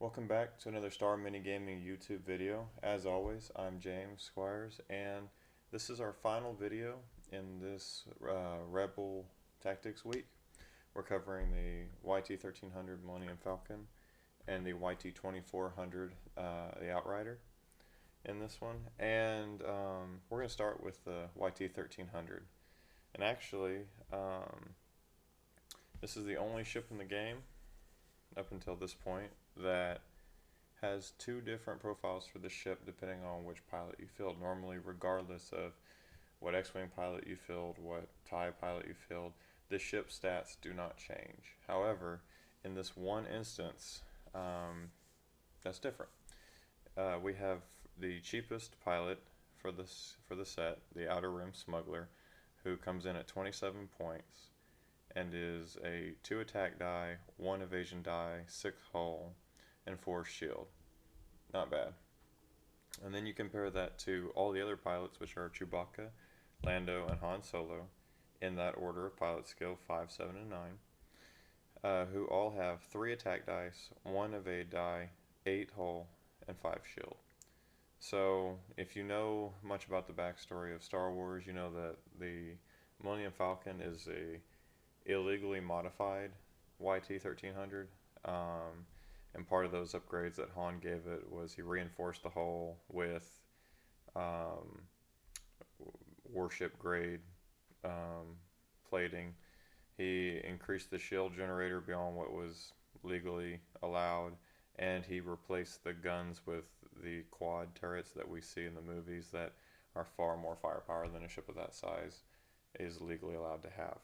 Welcome back to another Star Mini-Gaming YouTube video. As always, I'm James Squires, and this is our final video in this Rebel Tactics week. We're covering the YT-1300 Millennium Falcon and the YT-2400, the Outrider, in this one. And we're going to start with the YT-1300. And actually, this is the only ship in the game up until this point that has two different profiles for the ship depending on which pilot you field. Normally, regardless of what X-Wing pilot you field, what TIE pilot you field, the ship stats do not change. However, in this one instance, that's different. We have the cheapest pilot for the set, the Outer Rim Smuggler, who comes in at 27 points and is a 2 attack die, 1 evasion die, 6 hull, and 4 shield. Not bad. And then you compare that to all the other pilots, which are Chewbacca, Lando, and Han Solo, in that order of pilot skill, 5, 7, and 9, who all have 3 attack dice, 1 evade die, 8 hull, and 5 shield. So, if you know much about the backstory of Star Wars, you know that the Millennium Falcon is a illegally modified YT-1300, and part of those upgrades that Han gave it was he reinforced the hull with warship grade plating. He increased the shield generator beyond what was legally allowed, and he replaced the guns with the quad turrets that we see in the movies that are far more firepower than a ship of that size is legally allowed to have.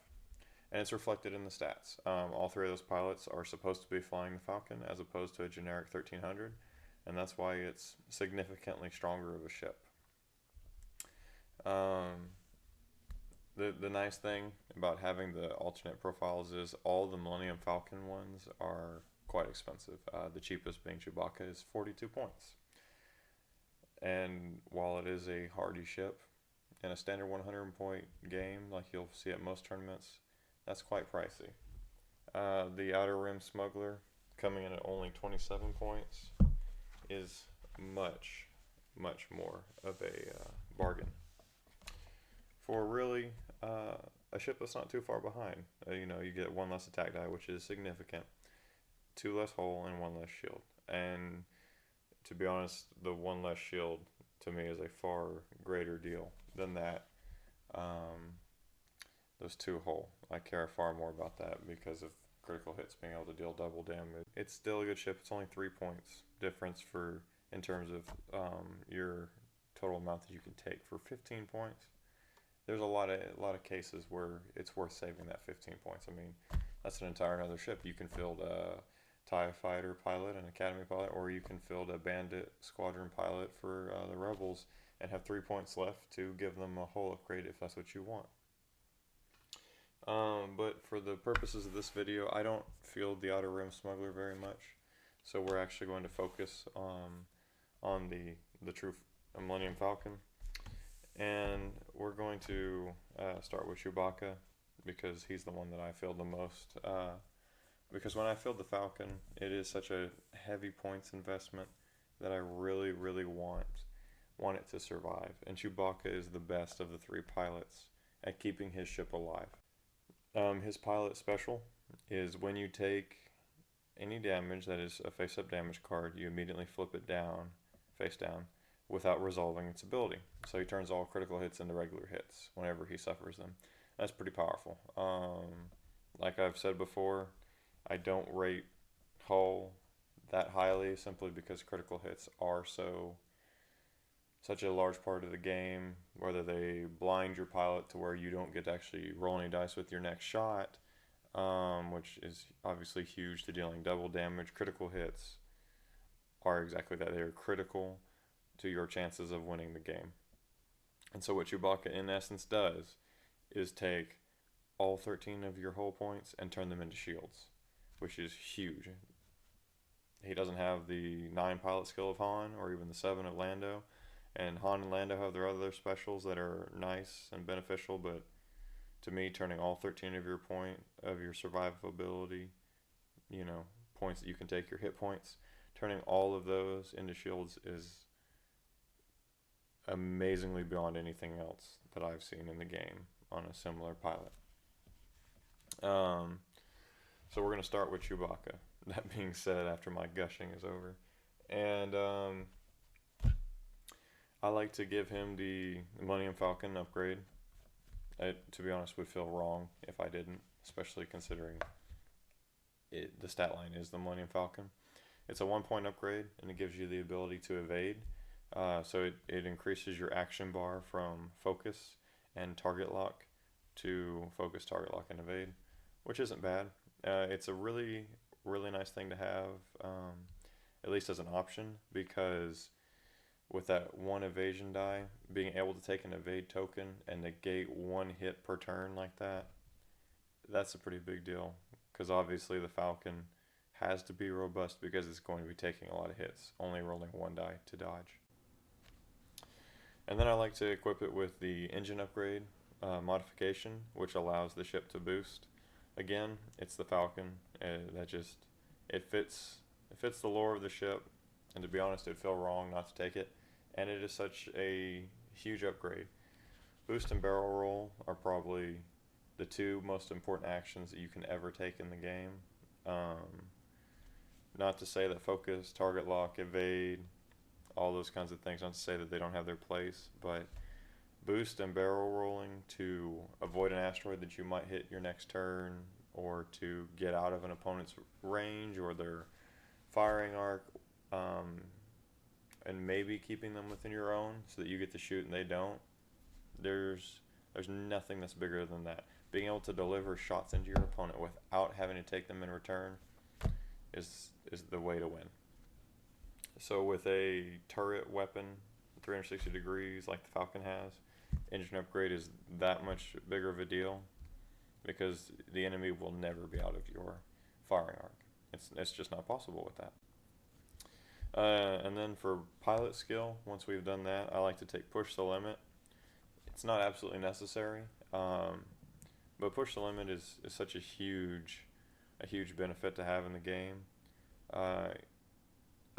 And it's reflected in the stats. All three of those pilots are supposed to be flying the Falcon as opposed to a generic 1300, and that's why it's significantly stronger of a ship. The nice thing about having the alternate profiles is all the Millennium Falcon ones are quite expensive. The cheapest being Chewbacca is 42 points. And while it is a hardy ship, in a standard 100 point game like you'll see at most tournaments, that's quite pricey. The Outer Rim Smuggler, coming in at only 27 points, is much more of a bargain for really a ship that's not too far behind. You get 1 less attack die, which is significant, 2 less hull, and 1 less shield. And to be honest, the 1 less shield to me is a far greater deal than that. Those 2 hull, I care far more about that because of critical hits being able to deal double damage. It's still a good ship. It's only 3 points difference in terms of your total amount that you can take. For 15 points, there's a lot of cases where it's worth saving that 15 points. I mean, that's an entire another ship. You can field a TIE fighter pilot, an academy pilot, or you can field a bandit squadron pilot for the rebels and have 3 points left to give them a hull upgrade if that's what you want. But for the purposes of this video, I don't field the Outer Rim Smuggler very much, so we're actually going to focus on the true Millennium Falcon, and we're going to start with Chewbacca because he's the one that I field the most. Because when I field the Falcon, it is such a heavy points investment that I really want it to survive, and Chewbacca is the best of the 3 pilots at keeping his ship alive. His pilot special is when you take any damage that is a face-up damage card, you immediately flip it down, face down, without resolving its ability. So he turns all critical hits into regular hits whenever he suffers them. That's pretty powerful. Like I've said before, I don't rate hull that highly simply because critical hits are such a large part of the game, whether they blind your pilot to where you don't get to actually roll any dice with your next shot, which is obviously huge to dealing double damage. Critical hits are exactly that. They are critical to your chances of winning the game. And so what Chewbacca in essence does is take all 13 of your hull points and turn them into shields, which is huge. He doesn't have the 9 pilot skill of Han or even the 7 of Lando. And Han and Lando have their other specials that are nice and beneficial, but to me, turning all 13 of your survivability, points that you can take, your hit points, turning all of those into shields is amazingly beyond anything else that I've seen in the game on a similar pilot. So we're going to start with Chewbacca. That being said, after my gushing is over. And I like to give him the Millennium Falcon upgrade. To be honest, would feel wrong if I didn't, especially considering the stat line is the Millennium Falcon. It's a 1-point upgrade, and it gives you the ability to evade. So it increases your action bar from focus and target lock to focus, target lock, and evade, which isn't bad. It's a really nice thing to have, at least as an option, because with that one evasion die, being able to take an evade token and negate one hit per turn like that, that's a pretty big deal, because obviously the Falcon has to be robust because it's going to be taking a lot of hits, only rolling one die to dodge. And then I like to equip it with the engine upgrade modification, which allows the ship to boost. Again, it's the Falcon. It fits the lore of the ship, and to be honest, it'd feel wrong not to take it. And it is such a huge upgrade. Boost and barrel roll are probably the two most important actions that you can ever take in the game. Not to say that focus, target lock, evade, all those kinds of things, not to say that they don't have their place, but boost and barrel rolling to avoid an asteroid that you might hit your next turn, or to get out of an opponent's range or their firing arc, and maybe keeping them within your own so that you get to shoot and they don't. There's nothing that's bigger than that. Being able to deliver shots into your opponent without having to take them in return is the way to win. So with a turret weapon, 360 degrees like the Falcon has, engine upgrade is that much bigger of a deal, because the enemy will never be out of your firing arc. It's just not possible with that. And then for pilot skill, once we've done that, I like to take push the limit. It's not absolutely necessary, but push the limit is such a huge benefit to have in the game.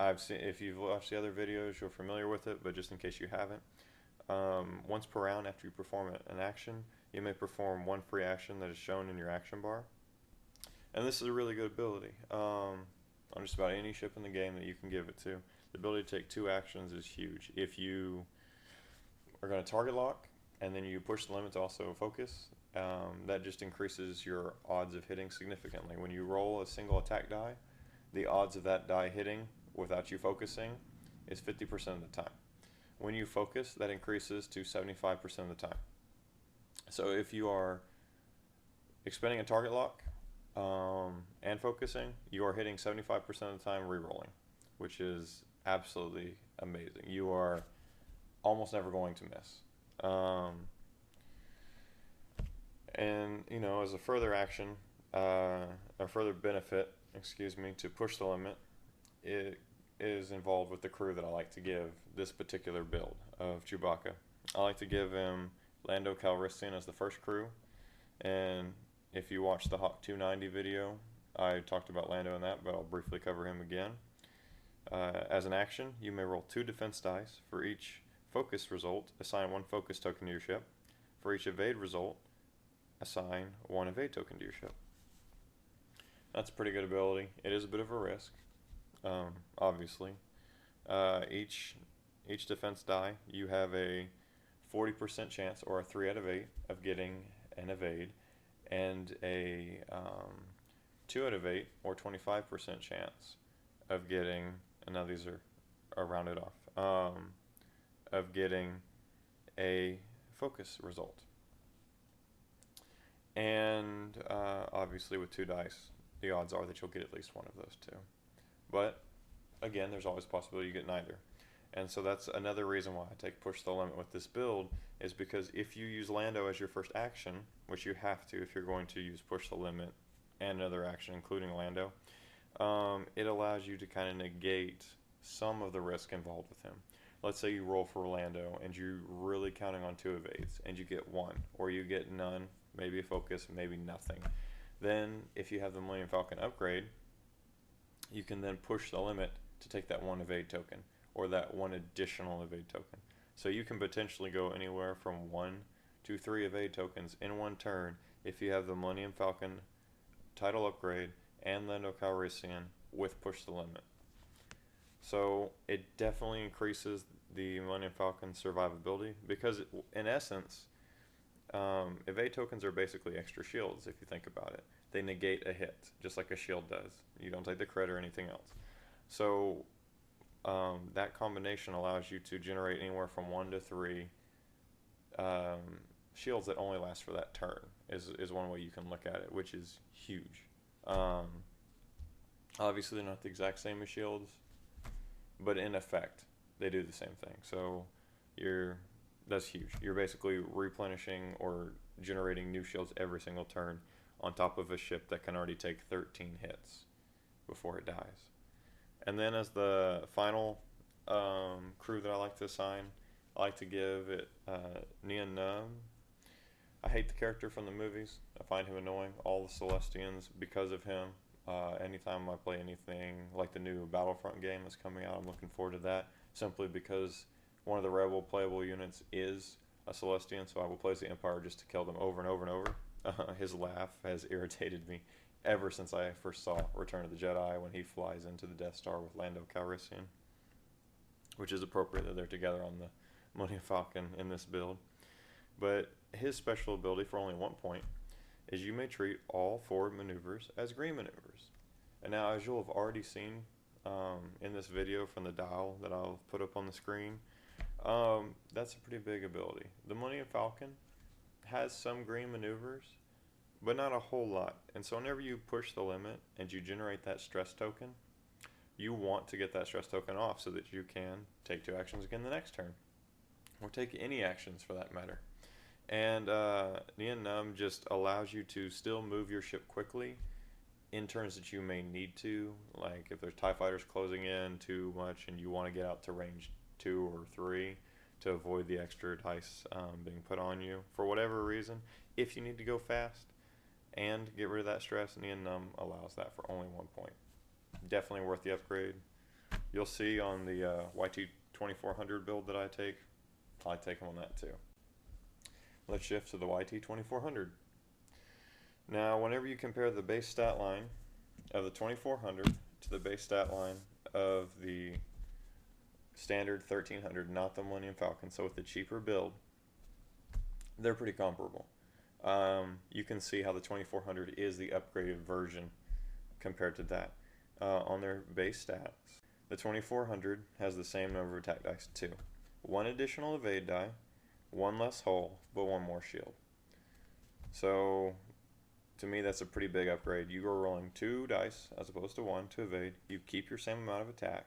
I've seen, if you've watched the other videos, you're familiar with it, but just in case you haven't, once per round after you perform an action, you may perform one free action that is shown in your action bar. And this is a really good ability on just about any ship in the game that you can give it to. The ability to take 2 actions is huge. If you are going to target lock and then you push the limit to also focus, that just increases your odds of hitting significantly. When you roll a single attack die, the odds of that die hitting without you focusing is 50% of the time. When you focus, that increases to 75% of the time. So if you are expending a target lock and focusing, you are hitting 75% of the time re-rolling, which is absolutely amazing. You are almost never going to miss. And you know, as a further action, a further benefit, to push the limit, it is involved with the crew that I like to give this particular build of Chewbacca. I like to give him Lando Calrissian as the first crew, and if you watch the Hawk 290 video, I talked about Lando in that, but I'll briefly cover him again. As an action, you may roll 2 defense dice. For each focus result, assign 1 focus token to your ship. For each evade result, assign 1 evade token to your ship. That's a pretty good ability. It is a bit of a risk, obviously. Each defense die, you have a 40% chance, or a 3 out of 8, of getting an evade, and a 2 out of 8, or 25% chance of getting, and now these are rounded off, of getting a focus result. And obviously with 2 dice, the odds are that you'll get at least one of those 2. But again, there's always a possibility you get neither. And so that's another reason why I take push the limit with this build, is because if you use Lando as your first action, which you have to if you're going to use push the limit and another action including Lando, it allows you to kind of negate some of the risk involved with him. Let's say you roll for Lando and you're really counting on 2 evades and you get 1, or you get none, maybe a focus, maybe nothing. Then if you have the Millennium Falcon upgrade, you can then push the limit to take that one evade token, or that one additional evade token. So you can potentially go anywhere from 1 to 3 evade tokens in one turn if you have the Millennium Falcon title upgrade and Lando Calrissian with Push the Limit. So it definitely increases the Millennium Falcon survivability, because in essence, evade tokens are basically extra shields if you think about it. They negate a hit, just like a shield does. You don't take the crit or anything else. So that combination allows you to generate anywhere from 1 to 3 shields that only last for that turn, is one way you can look at it, which is huge. Obviously they're not the exact same as shields, but in effect they do the same thing. So that's huge. You're basically replenishing or generating new shields every single turn on top of a ship that can already take 13 hits before it dies. And then as the final crew that I like to assign, I like to give it Nien Nunb. I hate the character from the movies. I find him annoying. All the Celestians, because of him. Anytime I play anything like the new Battlefront game that's coming out, I'm looking forward to that, simply because one of the Rebel playable units is a Celestian, so I will play as the Empire just to kill them over and over and over. His laugh has irritated me ever since I first saw Return of the Jedi, when he flies into the Death Star with Lando Calrissian, which is appropriate that they're together on the Millennium Falcon in this build. But his special ability for only 1 point is you may treat all forward maneuvers as green maneuvers. And now, as you'll have already seen in this video from the dial that I'll put up on the screen, that's a pretty big ability. The Millennium Falcon has some green maneuvers, but not a whole lot. And so whenever you push the limit and you generate that stress token, you want to get that stress token off so that you can take 2 actions again the next turn, or take any actions for that matter. And Nien Nunb just allows you to still move your ship quickly in turns that you may need to, like if there's TIE fighters closing in too much and you want to get out to range 2 or 3 to avoid the extra dice being put on you for whatever reason. If you need to go fast and get rid of that stress, Nien Nunb allows that for only 1 point. Definitely worth the upgrade. You'll see on the YT-2400 build that I take him on that too. Let's shift to the YT-2400. Now, whenever you compare the base stat line of the 2400 to the base stat line of the standard 1300, not the Millennium Falcon, so with the cheaper build, they're pretty comparable. You can see how the 2400 is the upgraded version compared to that. On their base stats, the 2400 has the same number of attack dice too. 1 additional evade die, 1 less hull, but 1 more shield. So to me, that's a pretty big upgrade. You are rolling 2 dice as opposed to 1 to evade. You keep your same amount of attack.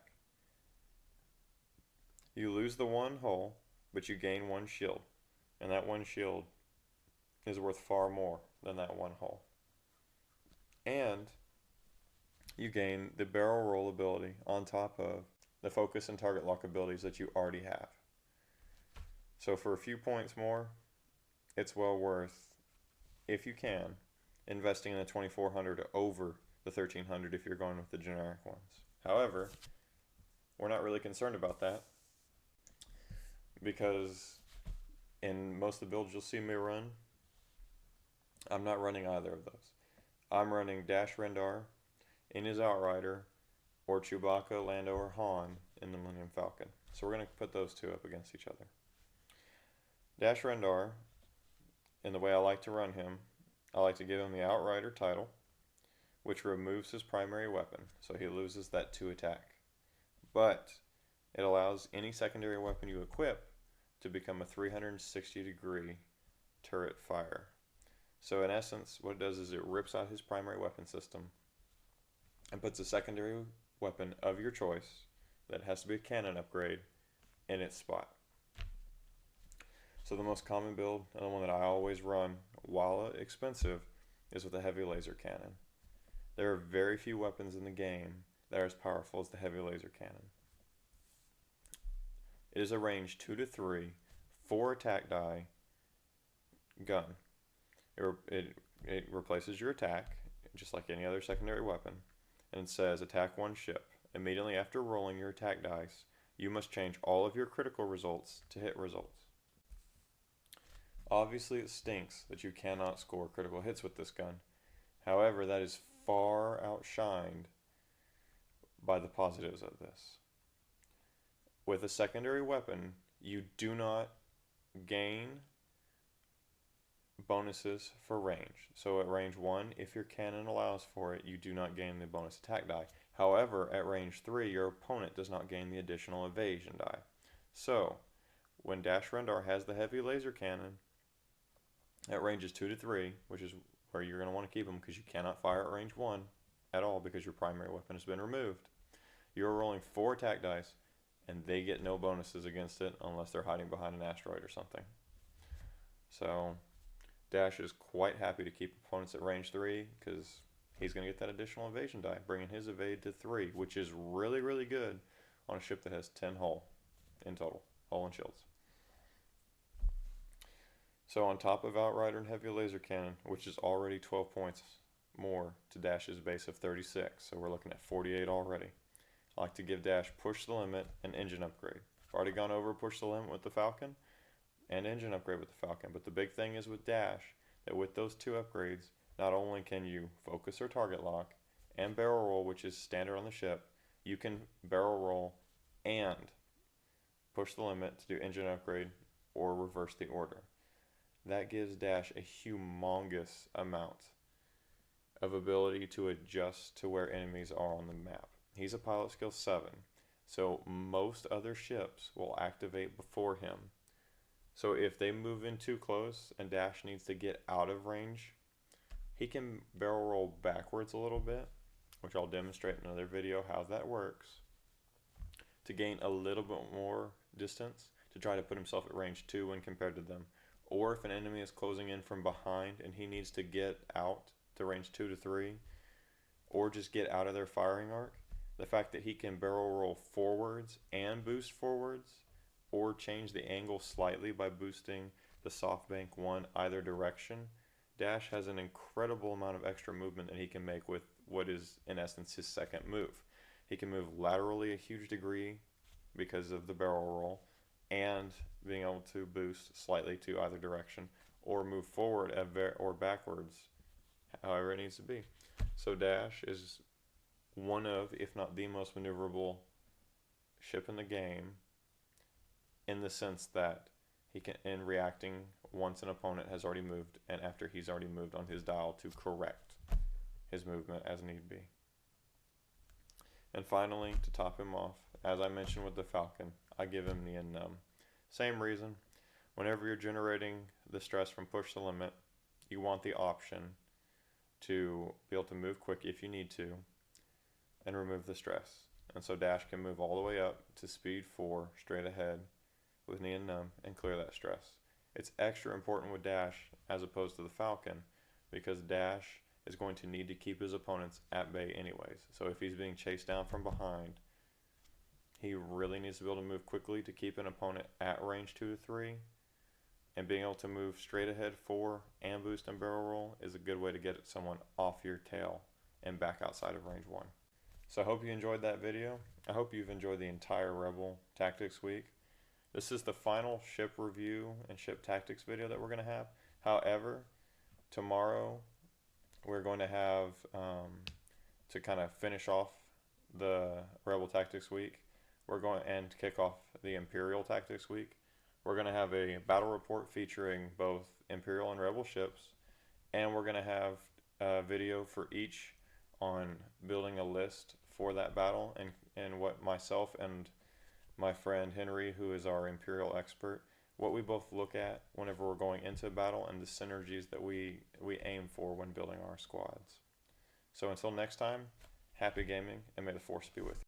You lose the 1 hull, but you gain 1 shield. And that 1 shield is worth far more than that 1 hull. And you gain the barrel roll ability on top of the focus and target lock abilities that you already have. So for a few points more, it's well worth, if you can, investing in the 2400 over the 1300 if you're going with the generic ones. However, we're not really concerned about that, because in most of the builds you'll see me run, I'm not running either of those. I'm running Dash Rendar in his Outrider, or Chewbacca, Lando, or Han in the Millennium Falcon. So we're going to put those 2 up against each other. Dash Rendar, in the way I like to run him, I like to give him the Outrider title, which removes his primary weapon, so he loses that 2 attack. But it allows any secondary weapon you equip to become a 360-degree turret fire. So in essence, what it does is it rips out his primary weapon system and puts a secondary weapon of your choice, that has to be a cannon upgrade, in its spot. So the most common build, and the one that I always run, while expensive, is with a heavy laser cannon. There are very few weapons in the game that are as powerful as the heavy laser cannon. It is a range 2 to 3, 4 attack die gun. It replaces your attack, just like any other secondary weapon, and it says attack 1 ship. immediately after rolling your attack dice, you must change all of your critical results to hit results. Obviously, it stinks that you cannot score critical hits with this gun. However, that is far outshined by the positives of this. With a secondary weapon, you do not gain bonuses for range. So at range 1, if your cannon allows for it, you do not gain the bonus attack die. However, at range 3, your opponent does not gain the additional evasion die. So, when Dash Rendar has the heavy laser cannon, at ranges 2 to 3, which is where you're going to want to keep them because you cannot fire at range 1 at all because your primary weapon has been removed. You're rolling 4 attack dice and they get no bonuses against it unless they're hiding behind an asteroid or something. So Dash is quite happy to keep opponents at range 3 because he's going to get that additional evasion die, bringing his evade to 3, which is really, really good on a ship that has 10 hull in total, hull and shields. So on top of Outrider and Heavy Laser Cannon, which is already 12 points more to Dash's base of 36, so we're looking at 48 already. I like to give Dash Push the Limit and Engine Upgrade. I've already gone over Push the Limit with the Falcon and Engine Upgrade with the Falcon, but the big thing is with Dash that with those 2 upgrades, not only can you focus or target lock and barrel roll, which is standard on the ship, you can barrel roll and push the limit to do Engine Upgrade or reverse the order. That gives Dash a humongous amount of ability to adjust to where enemies are on the map. He's a pilot skill 7, so most other ships will activate before him. So if they move in too close and Dash needs to get out of range, he can barrel roll backwards a little bit, which I'll demonstrate in another video how that works, to gain a little bit more distance to try to put himself at range 2 when compared to them. Or if an enemy is closing in from behind and he needs to get out to range 2 to 3, or just get out of their firing arc, the fact that he can barrel roll forwards and boost forwards, or change the angle slightly by boosting the softbank 1 either direction, Dash has an incredible amount of extra movement that he can make with what is in essence his second move. He can move laterally a huge degree because of the barrel roll, and being able to boost slightly to either direction, or move forward or backwards, however it needs to be. So Dash is one of, if not the most maneuverable ship in the game, in the sense that he can, in reacting once an opponent has already moved and after he's already moved on his dial to correct his movement as need be. And finally, to top him off, as I mentioned with the Falcon, I give him Nien Nunb. Same reason. Whenever you're generating the stress from Push the Limit, you want the option to be able to move quick if you need to and remove the stress. And so Dash can move all the way up to speed 4 straight ahead with Nien Nunb and clear that stress. It's extra important with Dash as opposed to the Falcon because Dash is going to need to keep his opponents at bay anyways. So if he's being chased down from behind, he really needs to be able to move quickly to keep an opponent at range 2 to 3, and being able to move straight ahead 4 and boost and barrel roll is a good way to get someone off your tail and back outside of range 1. So I hope you enjoyed that video. I hope you've enjoyed the entire Rebel Tactics week. This is the final ship review and ship tactics video that we're going to have. However, tomorrow we're going to have, to kind of finish off the Rebel Tactics week, we're going and kick off the Imperial Tactics week. We're going to have a battle report featuring both Imperial and Rebel ships, and we're going to have a video for each on building a list for that battle, and what myself and my friend Henry, who is our Imperial expert, what we both look at whenever we're going into a battle and the synergies that we aim for when building our squads. So until next time, happy gaming, and may the Force be with you.